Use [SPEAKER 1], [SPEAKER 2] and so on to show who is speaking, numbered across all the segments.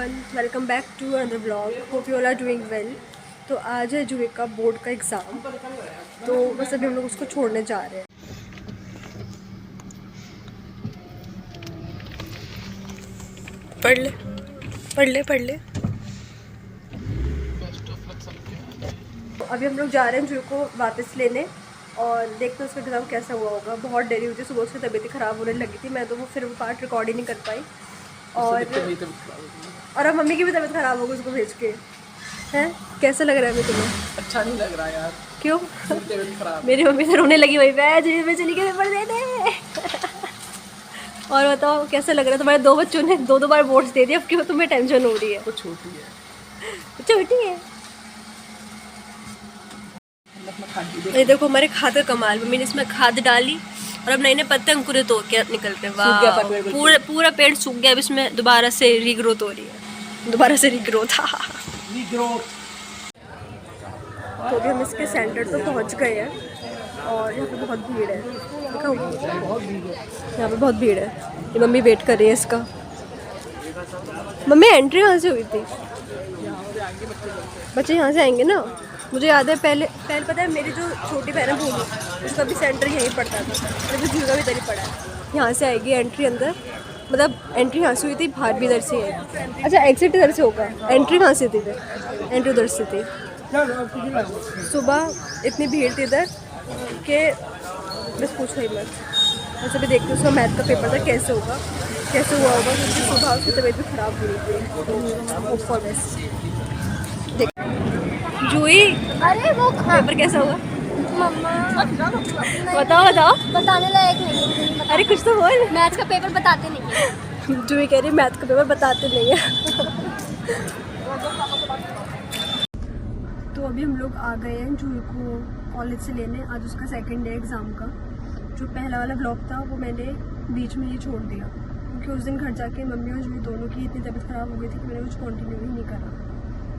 [SPEAKER 1] Everyone, welcome back to another vlog. Hope you all are doing well. तो आज है जूही का बोर्ड का एग्ज़ाम, तो बस अभी हम लोग उसको छोड़ने जा रहे हैं। पढ़ ले पढ़ ले पढ़ ले। तो अभी हम लोग जा रहे हैं जूही को वापस लेने और देखते हैं उसका एग्ज़ाम कैसा हुआ होगा। बहुत देरी हुई थी, सुबह उसकी तबीयत ख़राब होने लगी थी, मैं तो फिर वो पार्ट रिकॉर्ड ही नहीं कर पाई। और अब मम्मी की भी तबीयत ख़राब हो गई उसको भेज के। हैं, कैसा लग रहा है तुम्हें?
[SPEAKER 2] अच्छा नहीं लग रहा यार।
[SPEAKER 1] क्यों?
[SPEAKER 2] तबीयत खराब।
[SPEAKER 1] मेरी मम्मी से रोने लगी, वही मैं चली गई पेपर दे दे। और बताओ कैसा लग रहा है? तुम्हारे दो बच्चों ने दो बार बोर्ड्स दे दिए, अब क्यों तुम्हें टेंशन हो रही है?
[SPEAKER 2] वो छोटी है।
[SPEAKER 1] छोटी है। ये देखो हमारे खाद का कमाल, मम्मी ने इसमें खाद डाली और अब नए नए पत्ते अंकुरित हो के निकल रहे हैं। वाह, पूरा पेड़ सूख गया, अब इसमें दोबारा से रीग्रोथ हो रही है, दोबारा से रीग्रोथ। तो अभी हम इसके सेंटर तो पहुंच गए हैं और यहाँ पे बहुत भीड़ है। दिखाऊं? यहाँ पे बहुत भीड़ है। ये मम्मी वेट कर रही है इसका। मम्मी एंट्री कहाँ से हुई थी? बच्चे यहाँ से आएंगे ना। मुझे याद है पहले पता है, मेरी जो छोटी बहन है भूलू, उसका भी सेंटर यहीं पड़ता था, मेरे भी का भी इधर ही पड़ा है। यहाँ से आएगी एंट्री अंदर, मतलब एंट्री यहाँ से हुई थी, बाहर भी इधर से है। अच्छा, एग्जिट इधर से होगा, एंट्री कहाँ से थी फिर? एंट्री उधर से थी। सुबह इतनी भीड़ थी इधर कि बस पूछो ही मत। बस अभी देखते उसका मैथ का पेपर था, कैसे होगा, कैसे हुआ होगा, क्योंकि सुबह उसकी तबीयत भी ख़राब हो रही थी। तो होप फॉर बेस्ट। जूही, अरे वो पेपर कैसा हुआ? मम्मा बताओ।
[SPEAKER 3] बताने लायक नहीं।
[SPEAKER 1] अरे कुछ तो बोल।
[SPEAKER 3] मैथ्स का पेपर बताते नहीं है।
[SPEAKER 1] जूही कह रही मैथ का पेपर बताते नहीं है। तो अभी हम लोग आ गए हैं जूही को कॉलेज से लेने। आज उसका सेकंड डे एग्ज़ाम का। जो पहला वाला ब्लॉग था वो मैंने बीच में ही छोड़ दिया, क्योंकि उस दिन घर जाके मम्मी और जूही दोनों की इतनी तबीयत ख़राब हो गई थी कि मैंने कुछ कंटिन्यू ही नहीं करा।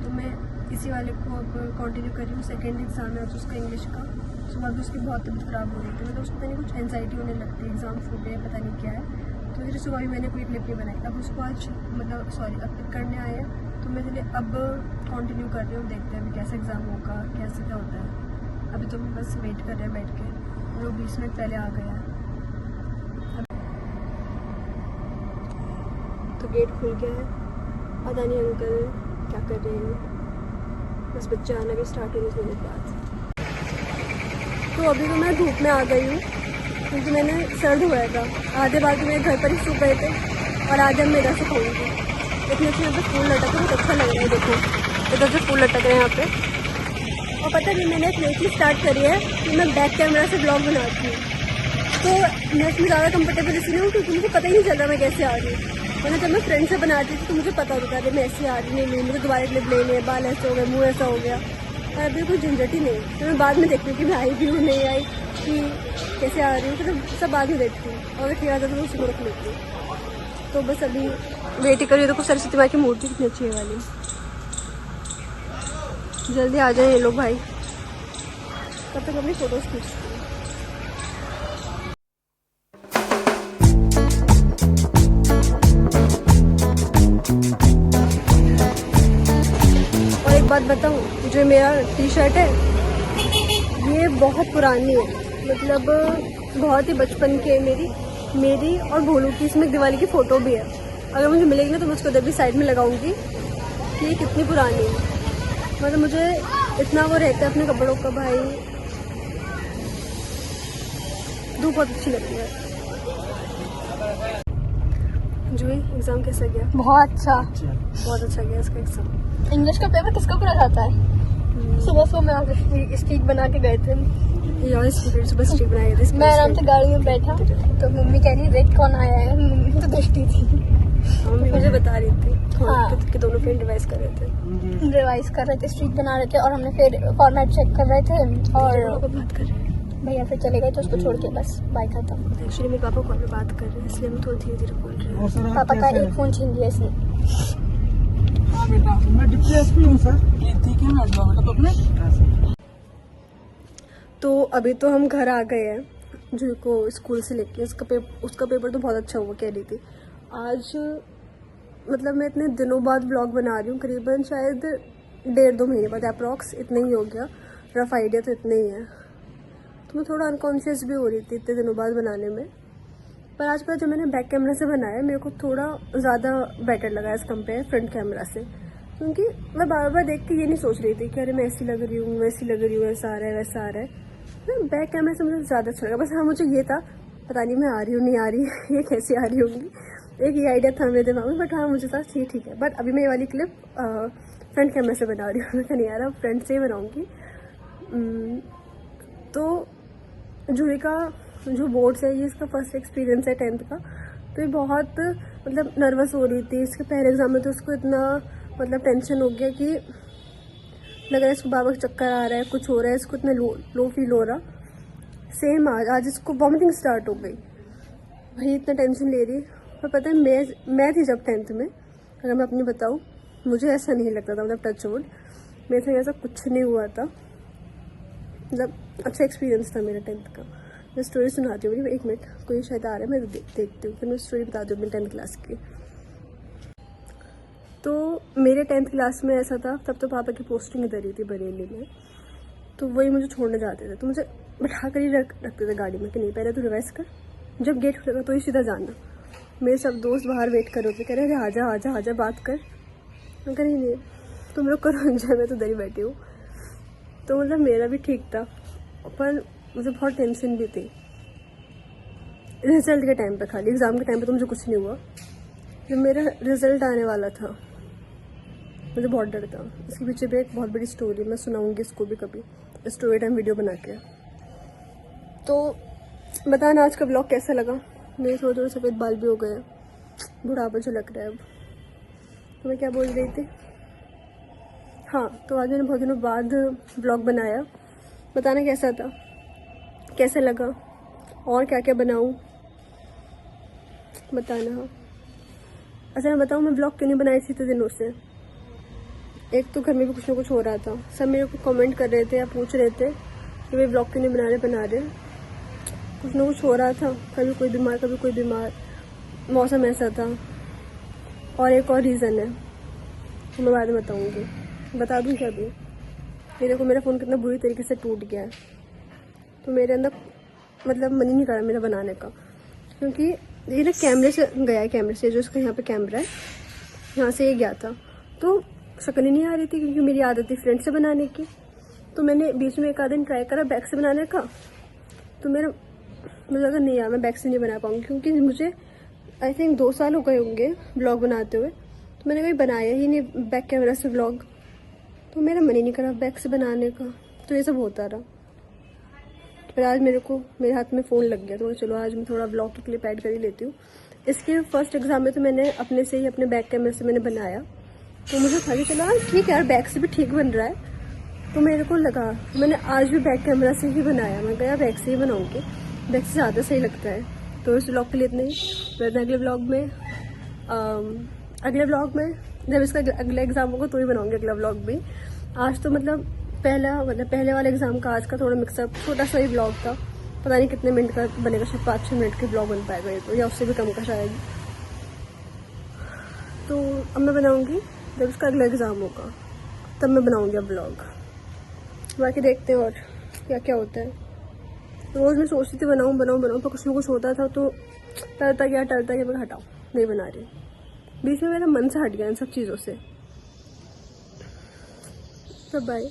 [SPEAKER 1] तो मैं इसी वाले को अब कंटिन्यू कर रही हूँ। सेकंड एग्ज़ाम है आज उसका इंग्लिश का। सुबह भी उसकी बहुत तबीयत ख़राब हो रही थी, मतलब उसको पता नहीं कुछ एंजाइटी होने लगती है, एग्ज़ाम फूटे है, पता नहीं क्या है। तो फिर सुबह भी मैंने कोई क्लिप नहीं बनाई। अब उसको आज अब पिक करने आए हैं, तो मैं इसलिए अब कंटिन्यू कर रही हूँ। देखते हैं अभी कैसा एग्ज़ाम होगा, कैसे क्या होता है। अभी तो हम बस वेट कर रहे हैं बैठ के। वो 20 मिनट पहले आ गया है। तो गेट खुल गया है, पता नहीं अंकल क्या कर रहे हैं। बस बच्चे आना भी स्टार्ट होने थोड़ी देर बाद। तो अभी तो मैं धूप में आ गई हूँ, क्योंकि मैंने सर्द हुआ था। आधे बार तो मेरे घर पर ही सूख गए थे और आधे हम मेरा सुखाऊंगी। इतने अच्छे यहाँ पे फूल लटक रहे, बहुत अच्छा लग रहा है। देखो इधर से फूल लटक रहे हैं यहाँ पे। और पता नहीं, मैंने एक नई चीज़ स्टार्ट करी है कि मैं बैक कैमरा से ब्लॉग बनाती हूँ। तो मैं इसमें ज़्यादा कंफर्टेबल इसलिए हूँ क्योंकि मुझे पता ही नहीं चलता मैं कैसे आ रही हूँ। मैंने जब मैं फ्रेंड से बनाती थी तो मुझे पता होता था मैं ऐसी आ रही नहीं, मुझे दोबारा इतने ब्लेम है, बाल ऐसे हो गए, मुँह ऐसा हो गया। और अभी कोई झंझट ही नहीं। तो मैं बाद में देखती हूँ कि मैं आई भी हूँ नहीं आई, कि कैसे आ रही हूँ, मतलब सब बाद में देखती हूँ। और अगर ठीक आता तो मैं उसी को रख लेती हूँ। तो बस अभी वेट ही करिए। देखो सरस्वती माँ की मूर्ति कितनी अच्छी है वाली। जल्दी आ जाए ये लोग भाई, तब तक अपनी फ़ोटोज़ खींचती हूँ। और एक बात बताऊँ, जो मेरा टी शर्ट है ये बहुत पुरानी है, मतलब बहुत ही बचपन की है। मेरी और भोलू की इसमें दिवाली की फ़ोटो भी है। अगर मुझे मिलेगी ना तो मैं उसको उधर भी साइड में लगाऊंगी कि ये कितनी पुरानी है। मतलब मुझे इतना वो रहता है अपने कपड़ों का भाई, धूप बहुत अच्छी लगती है। जो एग्ज़ाम कैसा गया?
[SPEAKER 3] बहुत अच्छा
[SPEAKER 1] गया इसका एग्ज़ाम।
[SPEAKER 3] इंग्लिश का पेपर किसको पूरा जाता है? सुबह मैं आगे स्ट्रीक बना के गए थे
[SPEAKER 1] यार, सुबह स्ट्रीक बनाए थे।
[SPEAKER 3] मैं आराम से गाड़ी में बैठा तो मम्मी कह रही रेड कौन आया है, मम्मी तो दृष्टि थी।
[SPEAKER 1] मम्मी मुझे बता रही थी
[SPEAKER 3] हाँ।
[SPEAKER 1] कि दोनों फ्रेंड रिवाइज कर रहे थे, स्ट्रीक बना रहे थे और हमने फिर फॉर्मेट चेक कर रहे थे और बात कर रहे हैं।
[SPEAKER 3] भैया फिर चले गए तो उसको छोड़ के बस बाइक खत्म।
[SPEAKER 1] एक्चुअली मेरे पापा कॉल पे बात कर रहे हैं, इसलिए हम थोड़ी धीरे धीरे बोल रहे हैं।
[SPEAKER 3] पापा का एक फ़ोन छीन लिया इसने।
[SPEAKER 2] मैं डिप्टी एसपी हूँ सर। ठीक है ना बेटा अपने।
[SPEAKER 1] तो अभी तो हम घर आ गए हैं जूही को स्कूल से लेके। उसका पेपर तो बहुत अच्छा हुआ, कह रही थी। आज मतलब मैं इतने दिनों बाद ब्लॉग बना रही हूँ, करीबन शायद 1.5-2 महीने बाद अप्रॉक्स, इतना ही हो गया, रफ आइडिया तो इतना ही है। तो मैं थोड़ा अनकॉन्शियस भी हो रही थी इतने दिनों बाद बनाने में, पर आज पर जब मैंने बैक कैमरा से बनाया मेरे को थोड़ा ज़्यादा बेटर लगा एज़ कम्पेयर फ्रंट कैमरा से, क्योंकि मैं बार बार देख के ये नहीं सोच रही थी कि अरे मैं ऐसी लग रही हूँ, वैसी लग रही हूँ, ऐसा आ रहा है, वैसा आ रहा है। मैं बैक कैमरा से मुझे ज़्यादा अच्छा लगा। बस हाँ, मुझे ये था पता नहीं मैं आ रही हूँ नहीं आ रही ये कैसे आ रही होंगी, एक ये आइडिया था मेरे दिमाग में, बट हाँ मुझे था ठीक है। बट अभी मैं ये वाली क्लिप फ्रंट कैमरा से बना रही हूँ, मैं नहीं आ रहा, फ्रंट से ही बनाऊँगी। तो जूही का जो बोर्ड्स है, ये इसका फर्स्ट एक्सपीरियंस है 10th का, तो ये बहुत मतलब नर्वस हो रही थी। इसके पहले एग्जाम में तो उसको इतना मतलब टेंशन हो गया कि लग रहा है इसको बाबा चक्कर आ रहा है, कुछ हो रहा है, इसको इतना लो फील हो रहा। सेम आज इसको वॉमिटिंग स्टार्ट हो गई। भाई इतना टेंशन ले रही। पर पता है मैं थी जब 10th में, अगर मैं अपनी बताऊँ, मुझे ऐसा नहीं लगता था, मतलब टच वुड मेरे से ऐसा कुछ नहीं हुआ था। मतलब अच्छा एक्सपीरियंस था मेरा 10th का। मैं स्टोरी सुनाती हूँ, एक मिनट, कोई शायद आ रहा है, मैं देखती हूँ, फिर मैं स्टोरी बताती हूँ अपनी 10th क्लास की। तो मेरे 10th क्लास में ऐसा था, तब तो पापा की पोस्टिंग इधर ही थी बरेली में, तो वही मुझे छोड़ने जाते थे, तो मुझे बैठा कर ही रखते थे गाड़ी में कि नहीं पहले तो रिवाइज कर, जब गेट खुलेगा तो ही सीधा जाना। मेरे सब दोस्त बाहर वेट कर रहे थे, कह रहे अरे आजा आजा आजा बात कर। मैं कह रही नहीं तुम लोग करो एंजॉय, मैं तो इधर ही बैठी हूँ। तो मतलब मेरा भी ठीक था, पर मुझे बहुत टेंशन भी थी रिजल्ट के टाइम पे। खाली एग्ज़ाम के टाइम पे तो मुझे कुछ नहीं हुआ, जब मेरा रिजल्ट आने वाला था मुझे बहुत डर था। इसके पीछे भी एक बहुत बड़ी स्टोरी, मैं सुनाऊंगी इसको भी कभी स्टोरी टाइम वीडियो बना के। तो बताना आज का ब्लॉग कैसा लगा। मेरे थोड़े थोड़े सफ़ेद बाल भी हो गए, बुढ़ापा झलक रहा है अब। तो मैं क्या बोल रही थी, हाँ, तो आज मैंने बहुत दिनों बाद ब्लॉग बनाया। बताना कैसा था, कैसा लगा, और क्या क्या बनाऊँ बताना। अच्छा मैं बताऊँ मैं ब्लॉग क्यों नहीं बनाई थी इतने दिनों से। एक तो घर में भी कुछ ना कुछ हो रहा था, सब मेरे को कमेंट कर रहे थे या पूछ रहे थे कि वे ब्लॉग क्यों नहीं बना रहे। कुछ ना कुछ हो रहा था, कभी कोई बीमार कभी कोई बीमार, मौसम ऐसा था, और एक और रीज़न है तो मैं बाद में बताऊँगी। बता दूँ क्या अभी, ये देखो मेरा फ़ोन कितना बुरी तरीके से टूट गया है, तो मेरे अंदर मतलब मन ही नहीं कर रहा मेरा बनाने का, क्योंकि ये ना कैमरे से गया है, कैमरे से जो इसका यहाँ पे कैमरा है यहाँ से ये गया था, तो शक्ल ही नहीं आ रही थी, क्योंकि मेरी आदत थी फ्रंट से बनाने की। तो मैंने बीच में एक आध दिन ट्राई करा बैक से बनाने का, तो मुझे लगा नहीं यार मैं बैक से नहीं बना पाऊँगी, क्योंकि मुझे आई थिंक 2 साल हो गए होंगे ब्लॉग बनाते हुए, तो मैंने कभी बनाया ही नहीं बैक कैमरा से ब्लॉग, तो मेरा मन ही नहीं करा बैक से बनाने का, तो ये सब होता रहा। पर आज मेरे हाथ में फ़ोन लग गया, तो चलो आज मैं थोड़ा ब्लॉग की क्लिप ऐड कर ही लेती हूँ। इसके फर्स्ट एग्जाम में तो मैंने अपने से ही अपने बैक कैमरे से मैंने बनाया, तो मुझे था कि चलो ठीक है यार बैक से भी ठीक बन रहा है। तो मेरे को लगा मैंने आज भी बैक कैमरा से ही बनाया, मैं गया बैक से ही बनाऊँगी, बैक से ज़्यादा सही लगता है। तो इस ब्लॉग के लिए इतना ही, मैं अगले ब्लॉग में जब इसका अगला एग्ज़ाम होगा तो ही बनाऊँगी अगला ब्लॉग भी। आज तो मतलब पहले वाले एग्ज़ाम का आज का थोड़ा मिक्सअप, छोटा सा ही ब्लॉग था, पता नहीं कितने मिनट का बनेगा, शायद 5-6 मिनट के ब्लॉग बन पाएगा ये तो, या उससे भी कम का शायद। तो अब मैं बनाऊँगी जब इसका अगला एग्ज़ाम होगा, तब मैं बनाऊँगी अब ब्लॉग, बाकी देखते हैं और क्या क्या होता है। रोज़ मैं सोचती थी बनाऊँ पर कुछ ना कुछ होता था, तो टलता गया मैं हटाऊँ नहीं बना रही। बीच में मेरा मन से हट गया इन सब चीज़ों से। तो बाय।